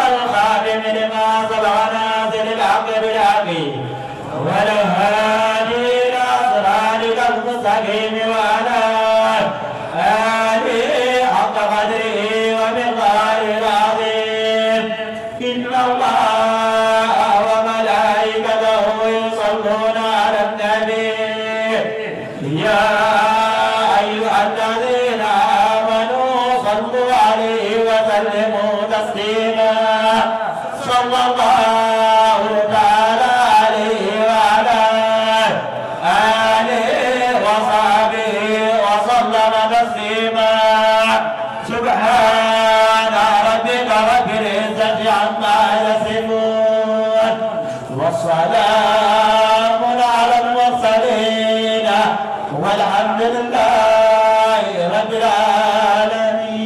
والخاتم لما سبق ناصر الحق بالحق والهادي يصلون على النبي يا أيها الذين آمنوا صلوا عليه وسلموا تسليما صلى الله تعالى عليه وعلى آله وصحبه وسلم تسليما سبحان ربك رب العزة عما يصفون والسلام على المرسلين والحمد لله رب العالمين.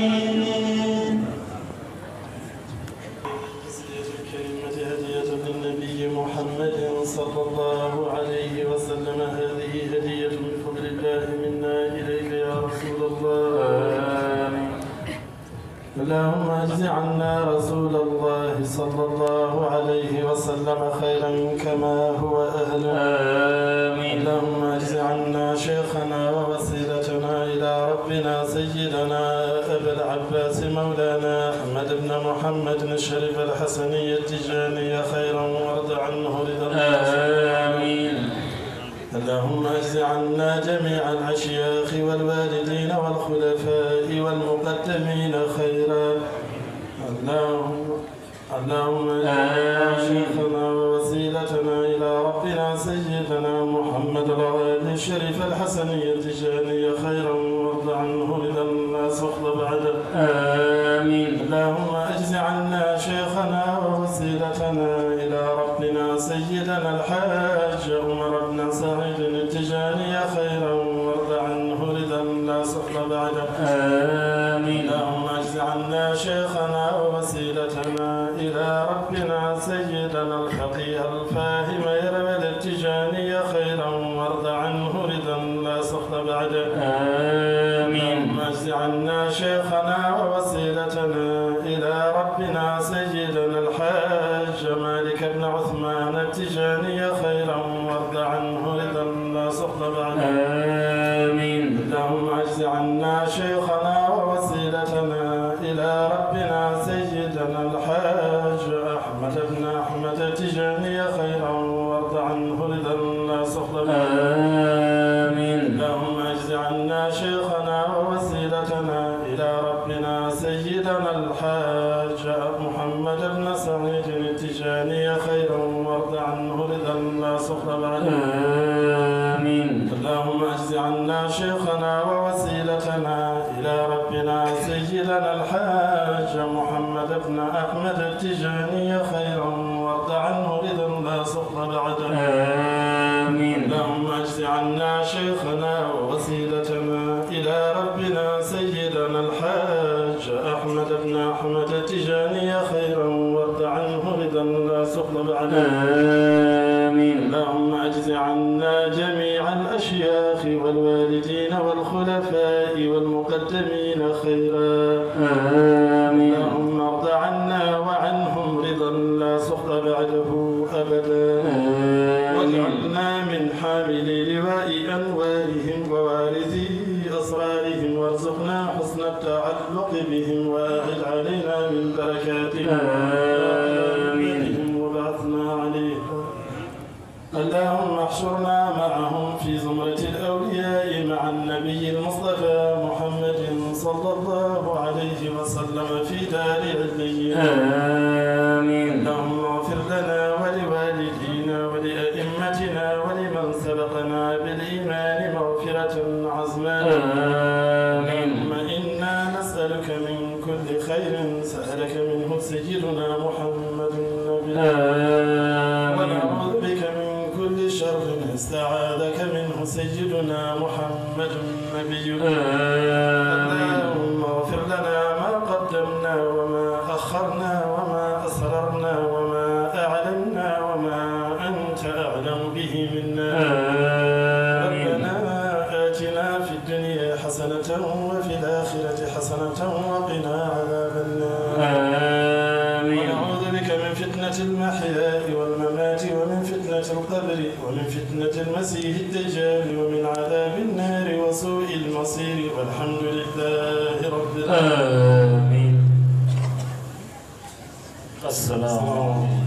القصيدة الكريمة هدية للنبي محمد صلى الله عليه وسلم. هذه هدية من فضل الله منا إليك يا رسول الله. اللهم اجز عنا رسول الله صلى الله عليه وسلم خيرا كما هو أهله. آمين. اللهم اجز عنا شيخنا ووسيلتنا إلى ربنا سيدنا أبا العباس مولانا أحمد بن محمد الشريف الحسني التجاني خيرا وارض عنه رضا. آمين. اللهم اجز عنا جميع الأشياخ والوالدين والخلفاء والمقدمين خيرا. اللهم اجعل شيخنا ووسيلتنا إلى ربنا سيدنا محمد الغالي الشريف الحسني التجاني خيرا وارض عنه رضا لا سخط بعده. آمين. اللهم اجز عنا شيخنا ووسيلتنا إلى ربنا سيدنا الحاج عمر بن سعيد التجاني خيرا وارض عنه رضا لا سخط بعده. آمين. اللهم اجز عنا شيخنا ووسيلتنا إلى ربنا سيدنا الفقيه الفاهم يرمى التجاني خيرا وارض عنه رضا لا سخط بعده. آمين. اللهم اجز عنا شيخنا ووسيلتنا إلى ربنا سيدنا الحاج مالك بن عثمان التجاني خيرا وارض عنه رضا لا سخط بعده. آمين. اللهم اجز عنا شيخنا ووسيلتنا إلى ربنا سيدنا الحاج أحمد بن أحمد التجاني خيرا وارض عنه رضا لا سخط بعده. آمين. اللهم اجز عنا شيخنا ووسيلتنا إلى ربنا سيدنا الحاج محمد بن سعيد التجاني خيرا وارض عنه رضا لا سخط بعده. آمين. اللهم اجز عنا شيخنا ووسيلتنا إلى ربنا سيدنا الحاج محمد بن أحمد التجاني خيرا وارض عنه رضا لا سخط بعده. آمين. اللهم اجز عنا شيخنا ووسيلتنا إلى ربنا سيدنا الحاج أحمد بن أحمد التجاني خيرا وارض عنه رضا لا سخط بعده. آمين. اللهم اجز عنا جميع الأشياخ والوالدين والخلفاء والمقدمين خيرا. آمين. اللهم ارض عنا وعنهم رضا لا سخط بعده أبدا. واجعلنا من حاملي لواء أنوارهم ووارثي أسرارهم وارزقنا حسن التعلق بهم وأعد علينا من بركاتهم. آمين. وبعثنا عليهم. اللهم احشرنا معهم في زمرة الأولياء مع النبي المصطفى محمد صلى الله عليه وسلم في دار عليين. آمين. اللهم اغفر لنا ولوالدينا ولأئمتنا ولمن سبقنا بالإيمان مغفرة عظما. آمين. اللهم إنا نسألك من كل خير سألك منه سيدنا محمد النبي. آمين. ونعوذ بك من كل شر استعاذك منه سيدنا محمد النبي. اللهم اغفر لنا ما قدمنا وما أخرنا وما أسررنا وما أعلنا وما أنت أعلم به منا. ربنا آتنا في الدنيا حسنة وفي الآخرة حسنة وقنا عذاب النار. ونعوذ بك من فتنة المحيا والممات ومن فتنة القبر ومن فتنة المسيح الدجال ومن عذاب النار وسوء المصير والحمد لله رب العالمين. السلام عليكم.